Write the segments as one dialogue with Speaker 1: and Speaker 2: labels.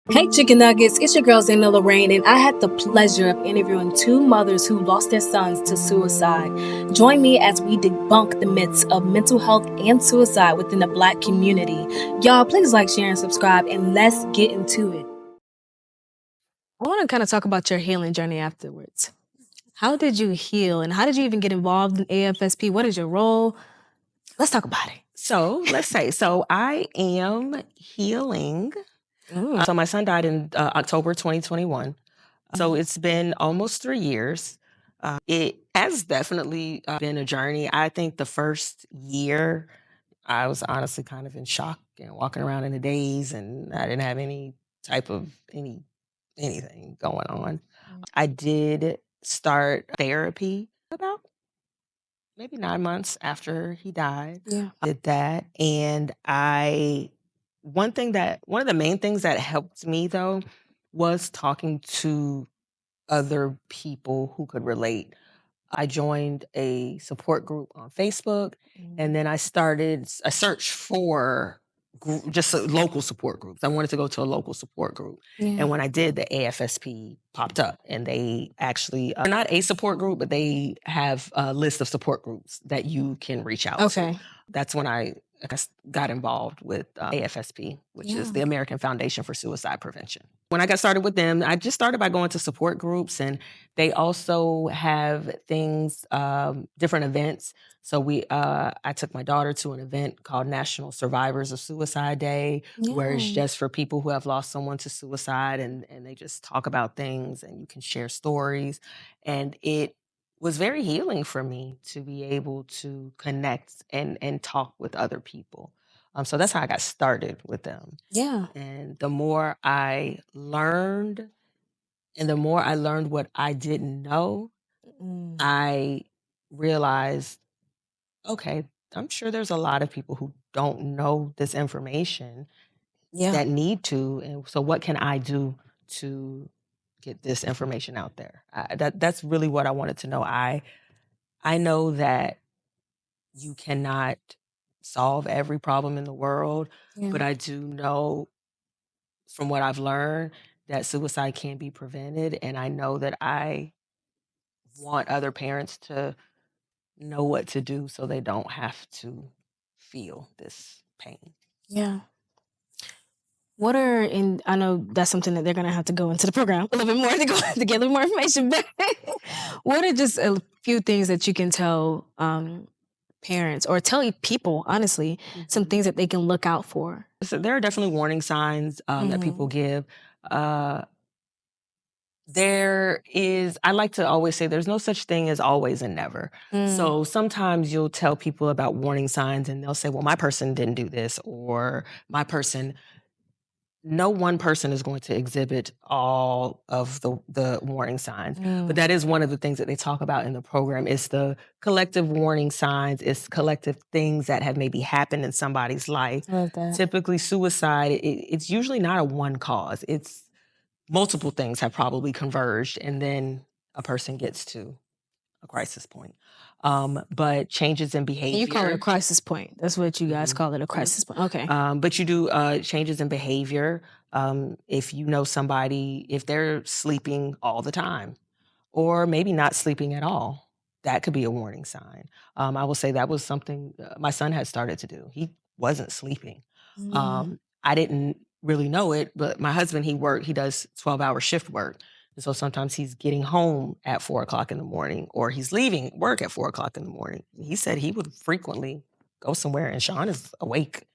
Speaker 1: Hey Chicken Nuggets, it's your girl Zayna Lorraine, and I had the pleasure of interviewing two mothers who lost their sons to suicide. Join me as we debunk the myths of mental health and suicide within the Black community. Y'all, please like, share, and subscribe, and let's get into it. I want to kind of talk about your healing journey afterwards. How did you heal, and how did you even get involved in AFSP? What is your role? Let's talk about it.
Speaker 2: So I am healing. So my son died in October 2021. So it's been almost 3 years. It has definitely been a journey. I think the first year, I was honestly kind of in shock and walking around in a daze, and I didn't have any type of anything going on. I did start therapy about maybe 9 months after he died.
Speaker 1: Yeah.
Speaker 2: Did that, and one of the main things that helped me though was talking to other people who could relate. I joined a support group on Facebook, and then I started a search for just local support groups. I wanted to go to a local support group.
Speaker 1: Yeah.
Speaker 2: And when I did, the AFSP popped up, and they actually, they're not a support group, but they have a list of support groups that you can reach out to. That's when I guess, got involved with AFSP, which is the American Foundation for Suicide Prevention. When I got started with them, I just started by going to support groups, and they also have things, different events. So I took my daughter to an event called National Survivors of Suicide Day, where it's just for people who have lost someone to suicide, and they just talk about things, and you can share stories. And it was very healing for me to be able to connect and talk with other people. So that's how I got started with them.
Speaker 1: Yeah.
Speaker 2: And the more I learned, what I didn't know, I realized, okay, I'm sure there's a lot of people who don't know this information that need to. And so what can I do to get this information out there? That's really what I wanted to know. I know that you cannot solve every problem in the world, but I do know from what I've learned that suicide can be prevented. And I know that I want other parents to know what to do so they don't have to feel this pain.
Speaker 1: Yeah. I know that's something that they're going to have to go into the program a little bit more to get a little more information, but what are just a few things that you can tell parents or tell people, honestly, some things that they can look out for?
Speaker 2: So there are definitely warning signs that people give. I like to always say there's no such thing as always and never. So sometimes you'll tell people about warning signs and they'll say, well, my person didn't do this, or no one person is going to exhibit all of the warning signs. But that is one of the things that they talk about in the program. It's the collective warning signs. It's collective things that have maybe happened in somebody's life.
Speaker 1: Love that.
Speaker 2: Typically suicide, it's usually not a one cause. It's multiple things have probably converged, and then a person gets to a crisis point. But changes in behavior.
Speaker 1: You call it a crisis point. That's what you guys call it, a crisis point. Okay.
Speaker 2: But you do changes in behavior. If you know somebody, if they're sleeping all the time, or maybe not sleeping at all, that could be a warning sign. I will say that was something my son had started to do. He wasn't sleeping. I didn't really know it, but my husband, he does 12-hour shift work. And so sometimes he's getting home at 4:00 in the morning, or he's leaving work at 4:00 in the morning. He said he would frequently go somewhere and Sean is awake,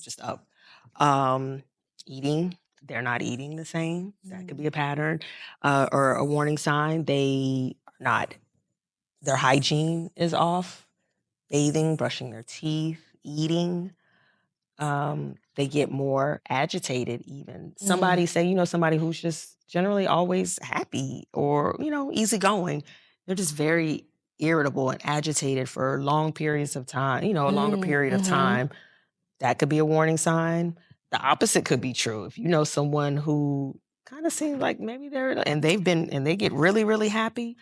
Speaker 2: just up. Eating, they're not eating the same. That could be a pattern or a warning sign. Their hygiene is off. Bathing, brushing their teeth, eating. They get more agitated even. Somebody somebody who's just generally always happy or, easygoing. They're just very irritable and agitated for long periods of time, a longer period of time. That could be a warning sign. The opposite could be true. If you know someone who kind of seems like maybe they get really, really happy,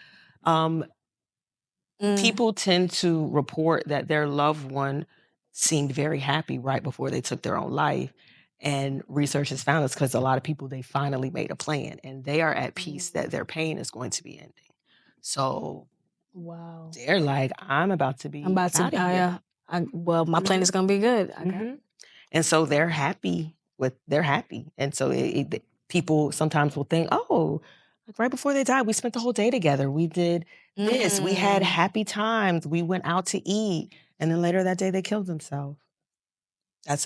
Speaker 2: people tend to report that their loved one seemed very happy right before they took their own life. And research has found this because a lot of people, they finally made a plan and they are at peace that their pain is going to be ending. So
Speaker 1: wow,
Speaker 2: they're like, I'm about to be
Speaker 1: my plan is going to be good.
Speaker 2: And so they're happy. And so people sometimes will think, oh, like right before they died, we spent the whole day together. We did this. We had happy times. We went out to eat. And then later that day, they killed themselves. That's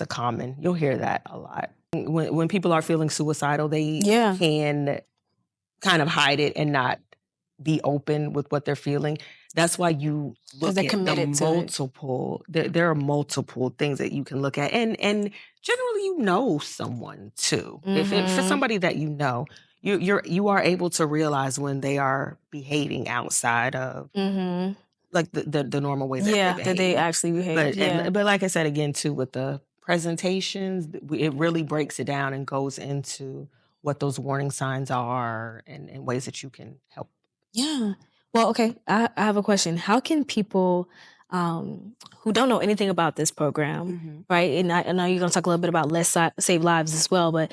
Speaker 2: you'll hear that a lot. When people are feeling suicidal, they can kind of hide it and not be open with what they're feeling. That's why you look at the multiple, there are multiple things that you can look at. And generally, someone too. If for somebody that you are able to realize when they are behaving outside of like the normal way that they actually behave. But like I said, again, too, with the presentations, it really breaks it down and goes into what those warning signs are and ways that you can help.
Speaker 1: Yeah. Well, okay. I have a question. How can people who don't know anything about this program, right? And I know you're going to talk a little bit about Let's Save Lives as well, but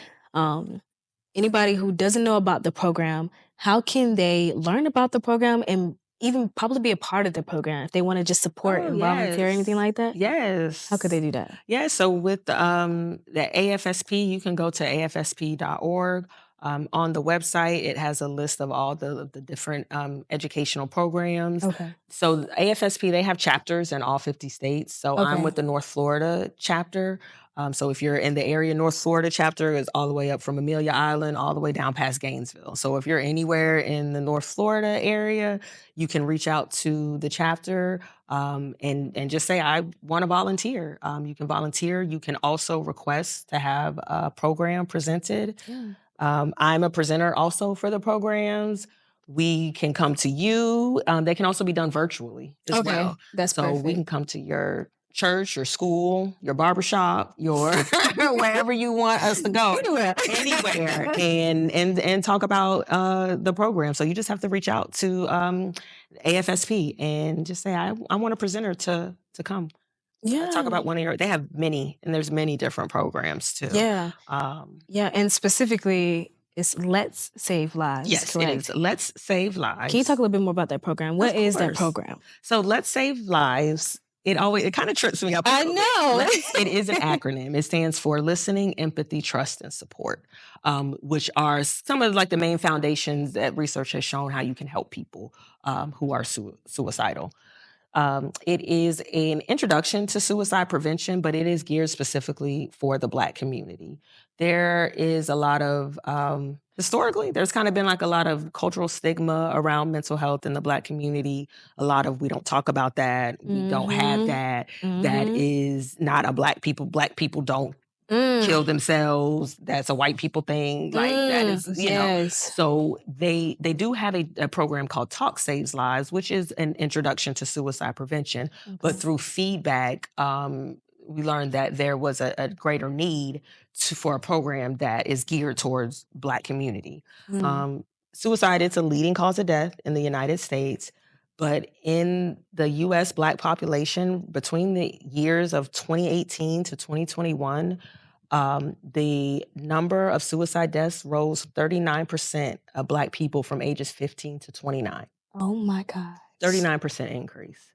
Speaker 1: anybody who doesn't know about the program, how can they learn about the program and even probably be a part of the program if they want to just support and volunteer or anything like that?
Speaker 2: Yes.
Speaker 1: How could they do that?
Speaker 2: Yeah, so with the AFSP, you can go to afsp.org. On the website, it has a list of all the different educational programs.
Speaker 1: Okay.
Speaker 2: So AFSP, they have chapters in all 50 states. So I'm with the North Florida chapter. So if you're in the area, North Florida chapter is all the way up from Amelia Island, all the way down past Gainesville. So if you're anywhere in the North Florida area, you can reach out to the chapter and just say, I want to volunteer. You can volunteer. You can also request to have a program presented. Yeah. I'm a presenter also for the programs. We can come to you. They can also be done virtually as well.
Speaker 1: That's so perfect.
Speaker 2: We can come to your church, your school, your barbershop, your wherever you want us to go. Anywhere. And talk about the program. So you just have to reach out to AFSP and just say, I want a presenter to come. Yeah. Talk about they have many, and there's many different programs too.
Speaker 1: Yeah. And specifically, it's Let's Save Lives.
Speaker 2: Yes,
Speaker 1: correct?
Speaker 2: It is. Let's Save Lives.
Speaker 1: Can you talk a little bit more about that program? What is that program?
Speaker 2: So Let's Save Lives, it kind of trips me up.
Speaker 1: I know.
Speaker 2: It is an acronym. It stands for Listening, Empathy, Trust, and Support, which are some of like the main foundations that research has shown how you can help people who are suicidal. It is an introduction to suicide prevention, but it is geared specifically for the Black community. There is a lot of, historically, there's kind of been like a lot of cultural stigma around mental health in the Black community. A lot of, we don't talk about that. We don't have that. That is not a Black people don't kill themselves. That's a white people thing. Like that is, you know. So they do have a program called Talk Saves Lives, which is an introduction to suicide prevention. But through feedback, we learned that there was a greater need for a program that is geared towards Black community. Suicide, it's a leading cause of death in the United States. But in the U.S. Black population, between the years of 2018 to 2021, the number of suicide deaths rose 39% of Black people from ages 15 to 29.
Speaker 1: Oh my God.
Speaker 2: 39% increase.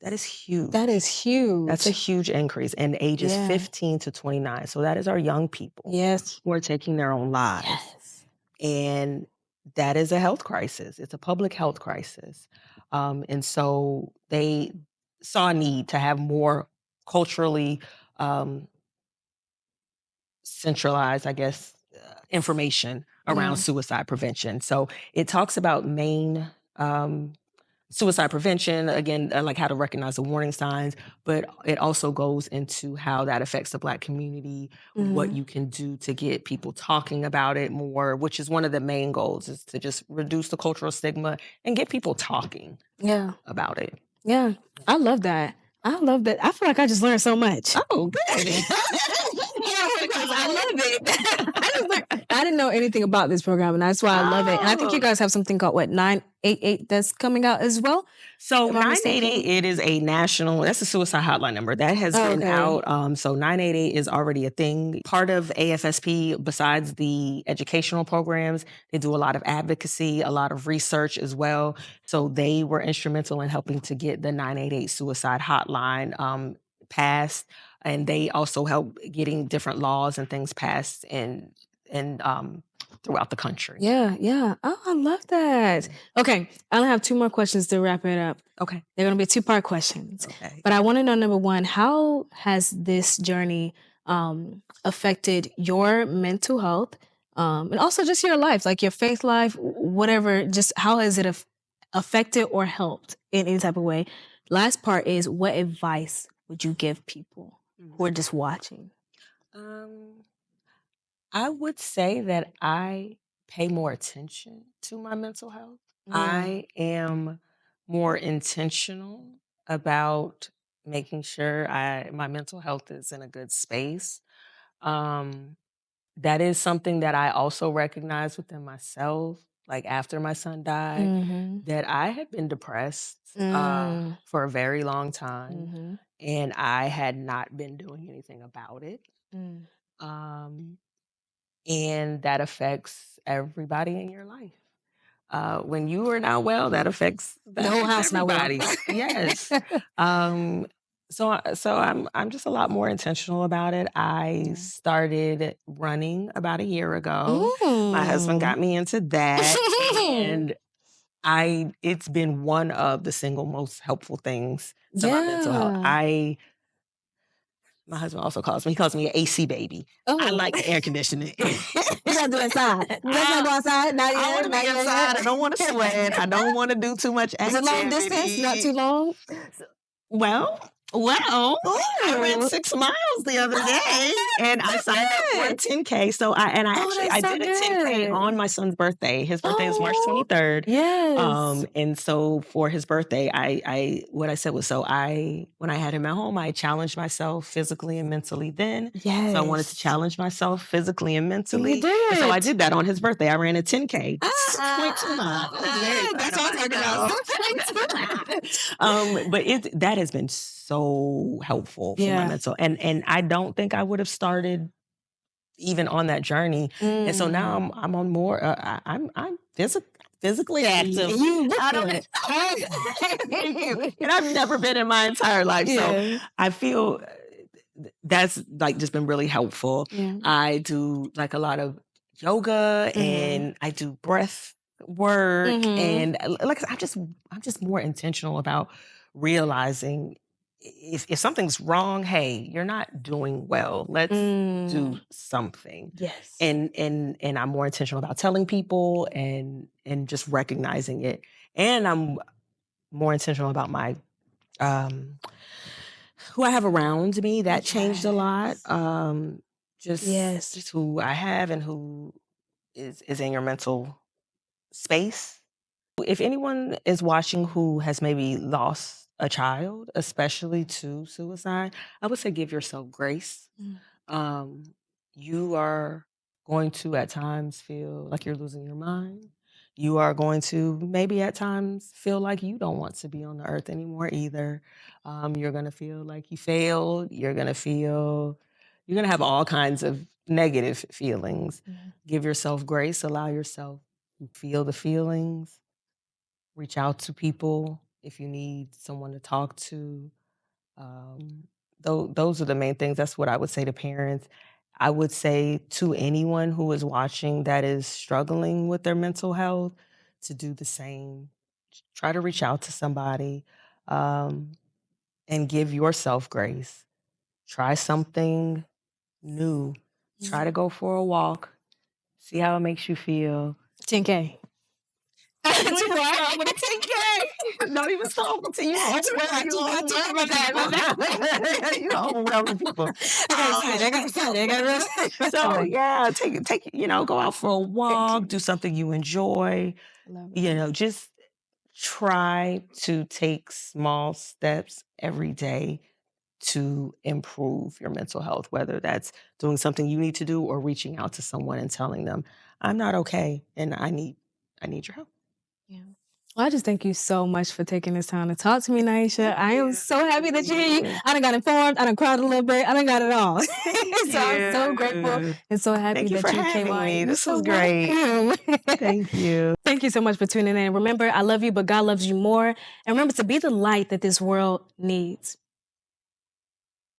Speaker 2: That is huge.
Speaker 1: That is huge.
Speaker 2: That's a huge increase in ages 15 to 29. So that is our young people who are taking their own lives. Yes. And that is a health crisis. It's a public health crisis. And so they saw a need to have more culturally centralized, I guess, information around suicide prevention. So it talks about main suicide prevention, again, like how to recognize the warning signs, but it also goes into how that affects the Black community, what you can do to get people talking about it more, which is one of the main goals, is to just reduce the cultural stigma and get people talking about it.
Speaker 1: Yeah, I love that. I love that. I feel like I just learned so much.
Speaker 2: Oh, good.
Speaker 1: I love it. I didn't know anything about this program, and that's why I love it. And I think you guys have something called 988 that's coming out as well.
Speaker 2: So 988, it is a national, that's a suicide hotline number that has been out. So 988 is already a thing. Part of AFSP, besides the educational programs, they do a lot of advocacy, a lot of research as well. So they were instrumental in helping to get the 988 suicide hotline passed. And they also help getting different laws and things passed and throughout the country.
Speaker 1: Yeah. Oh, I love that. Okay, I only have 2 more questions to wrap it up.
Speaker 2: Okay.
Speaker 1: They're going to be 2-part questions.
Speaker 2: Okay.
Speaker 1: But I want to know, number 1, how has this journey affected your mental health and also just your life, like your faith life, whatever, just how has it affected or helped in any type of way? Last part is, what advice would you give people who are just watching?
Speaker 2: I would say that I pay more attention to my mental health. I am more intentional about making sure my mental health is in a good space. That is something that I also recognize within myself. Like after my son died, that I had been depressed for a very long time, and I had not been doing anything about it. And that affects everybody in your life. When you are not well, that affects
Speaker 1: the whole house
Speaker 2: everybody. Yes. So I'm just a lot more intentional about it. I started running about a year ago. My husband got me into that, and it's been one of the single most helpful things to my mental health. My husband also calls me an AC baby. I like the air conditioning.
Speaker 1: You gotta do inside. You gotta go outside.
Speaker 2: I want to be inside. I don't want to sweat. I don't want to do too much activity.
Speaker 1: Is it long distance? Not too long?
Speaker 2: Well, I ran 6 miles the other day, and I signed up for a 10K. So I did a 10K on my son's birthday. His birthday is March 23rd.
Speaker 1: Yes.
Speaker 2: And so for his birthday, what I said was, when I had him at home, I challenged myself physically and mentally then.
Speaker 1: Yes.
Speaker 2: So I wanted to challenge myself physically and mentally.
Speaker 1: You did.
Speaker 2: And so I did that on his birthday. I ran a 10K.
Speaker 1: 6.2 miles. That's what I'm talking about.
Speaker 2: But that has been so helpful for my mental, and I don't think I would have started even on that journey. And so now I'm on more. I'm physically active. And I've never been in my entire life, so I feel that's like just been really helpful. I do like a lot of yoga, and I do breath work, and like I'm just more intentional about realizing if something's wrong, hey, you're not doing well. Let's do something.
Speaker 1: Yes.
Speaker 2: And I'm more intentional about telling people and just recognizing it. And I'm more intentional about my who I have around me. That changed a lot. Just who I have and who is in your mental space. If anyone is watching who has maybe lost a child, especially to suicide, I would say give yourself grace. You are going to at times feel like you're losing your mind. You are going to maybe at times feel like you don't want to be on the earth anymore either. You're going to feel like you failed. You're going to have all kinds of negative feelings. Give yourself grace. Allow yourself to feel the feelings. Reach out to people if you need someone to talk to. Those are the main things. That's what I would say to parents. I would say to anyone who is watching that is struggling with their mental health to do the same. Try to reach out to somebody and give yourself grace. Try something new. Try to go for a walk. See how it makes you feel.
Speaker 1: 10K.
Speaker 2: With a 10K. Don't even stop until you you overwhelming people. I got excited. So yeah, take go out for a walk, do something you enjoy. Just try to take small steps every day to improve your mental health, whether that's doing something you need to do or reaching out to someone and telling them, I'm not okay and I need your help.
Speaker 1: Yeah. Well, I just thank you so much for taking this time to talk to me, Niesha. I am so happy that you're here. I done got informed. I done cried a little bit. I done got it all. So I'm so grateful and so happy that you came on.
Speaker 2: Me. This was
Speaker 1: great.
Speaker 2: Thank you.
Speaker 1: Thank you so much for tuning in. Remember, I love you, but God loves you more. And remember to be the light that this world needs.